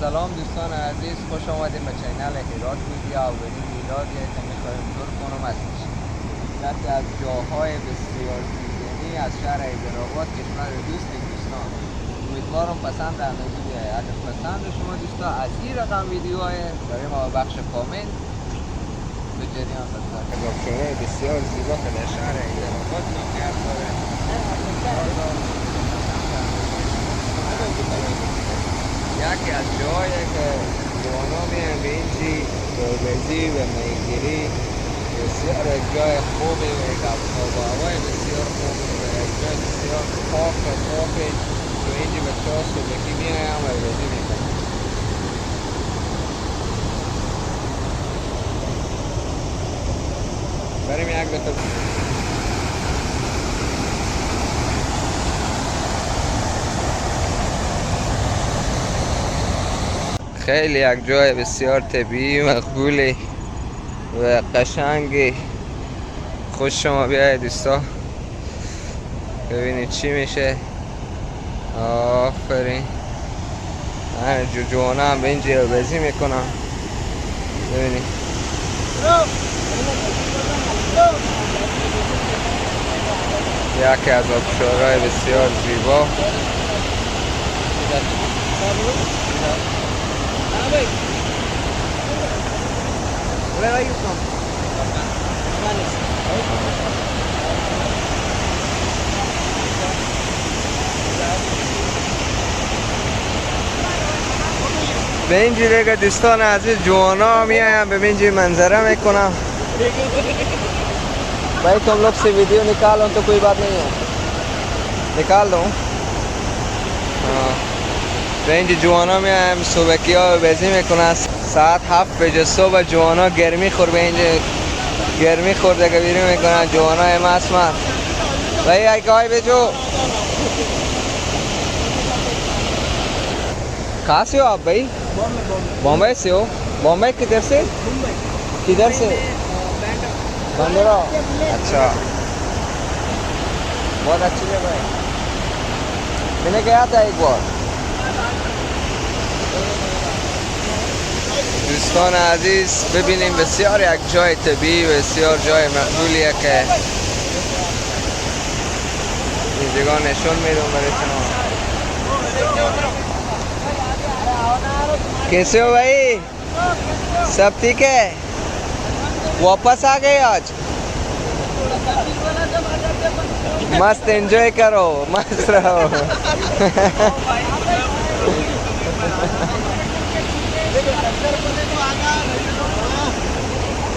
سلام دوستان عزیز، خوش آمدید به چینل هرات مدیا. اولین ولاگی که میخوایم دور کنم از یکی از جاهای بسیار دیدنی از شهر حیدرآباد، کشور دوستان. امیدوارم پسند همگی بیاید. اگر پسند شما دوستان از این رقم ویدیوهای برای ما بخش کامنت به جریان بذارید. آبشار بسیار زیبا که در شهر حیدرآباد موقعیت داره. یکی از جایی که جوانا میان به اینجی روبزی و میگیری، بسیار جای خوبی و یک آب و هوای بسیار خوبی و یک جای بسیار پاک تو اینجی بچه ها صبحکی میایم و روبزی میکنم. بریم یک دفعه خیلی یک جای بسیار طبیعی مقبولی و قشنگی. خوش شما بیاید دوستا ببینید چی میشه. آفرین. من جوانا هم به اینجا بازی میکنم. ببینید یکی از آبشارهای بسیار زیبا. Where are you from? به این جیره که دوستان عزیز جوانا میایم به این جی منظره میکنم. भाई तुम लोग से वीडियो निकालो तो कोई बात नहीं है, निकाल दो. به اینجا جوانا میایم صبحکی ها بازی میکنن. ساعت 7 بجه صبح جوانا گرمی خور به اینجا گرمی خورده که بیرون میکنن جوانا مست مست. भाई आई कहाँ बेचो? कहाँ से हो आप भाई? बॉम्बे से हो? बॉम्बे किधर से? किधर से? बंदरा. अच्छा, बहुत अच्छी जगह है. मैंने गया था एक बार. دوستان عزیز ببینیم بسیار یک جای طبیعی بسیار جای مقبولیه که این جگاه نشون میدم برای شما. कैसे हो भाई? सब ठीक है? वापस आ गए आज? मस्त एंजॉय करो, मस्त रहो.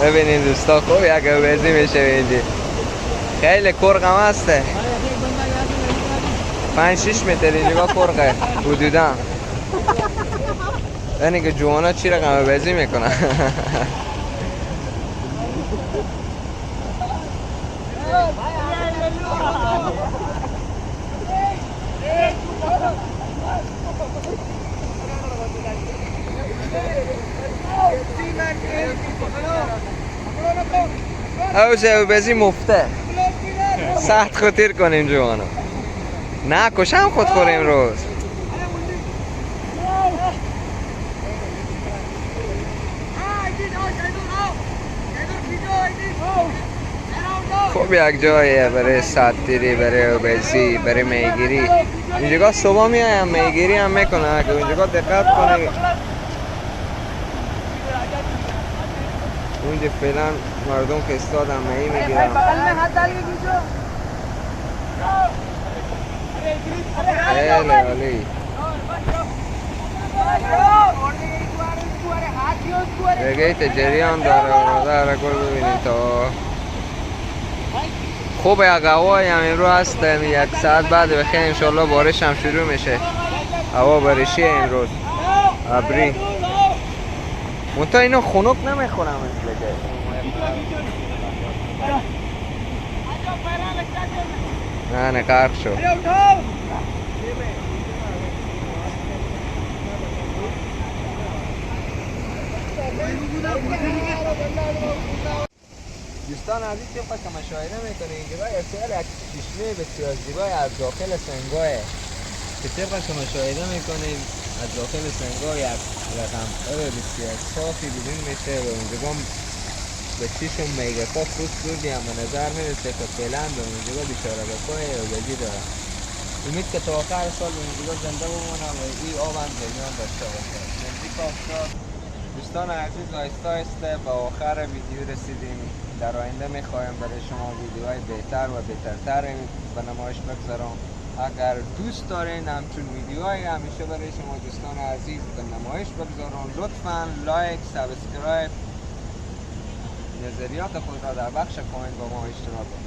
ببینید دوستا خوب یک بازی میشه اینجا. خیلی کرغم هسته. 5-6 متر اینجا کرغه حدودا. یعنی که جوانا چی رقم بازی میکنن. او شو بازی مفته. سخت خطیر کنیم جوانا. نه کشم خود خوریم روز. خوب یک جاییه برای ساعتگیری، برای بازی، برای میگیری. اینجا صبح میایم میگیری هم میکنه که اینجا دقت کنه. اونجا فعلا مردم که استادم می میگیرن. خیلی عالی. بگیت جریان داره و داره گل ببینید تا خوب یک هوایی هم امروز هست. یک ساعت بعد بخیر انشالله بارش هم شروع میشه. هوا بارشی امروز ابری. منتها اینو خنک نمیخورم مثل که نه غرق شد. دوستان عزیز طبق که مشاهده میکنید اینجا یک چشمه بسیار زیبای از داخل سنگاه که طبق که مشاهده میکنید از داخل سنگا یک رقم بسیار صافی بیرون میشه و اونجا به چیشون میگه که خوش اما نظر میرسه که فعلا به اونجا بیچاره بپای آزادی داره. امید که تا آخر سال به اونجا زنده بمونم و این آب هم جریان داشته باشه. نزدیک آبشار دوستان عزیز آهسته آهسته به آخر ویدیو رسیدیم. در آینده میخوایم برای شما ویدیوهای بهتر و بهترتر به نمایش بگذارم. اگر دوست دارین همچون ویدیوهای همیشه برای شما دوستان عزیز به نمایش بگذارم، لطفاً لایک، سابسکرایب، نظریات خود را در بخش کامنت با ما اشتراک کنید.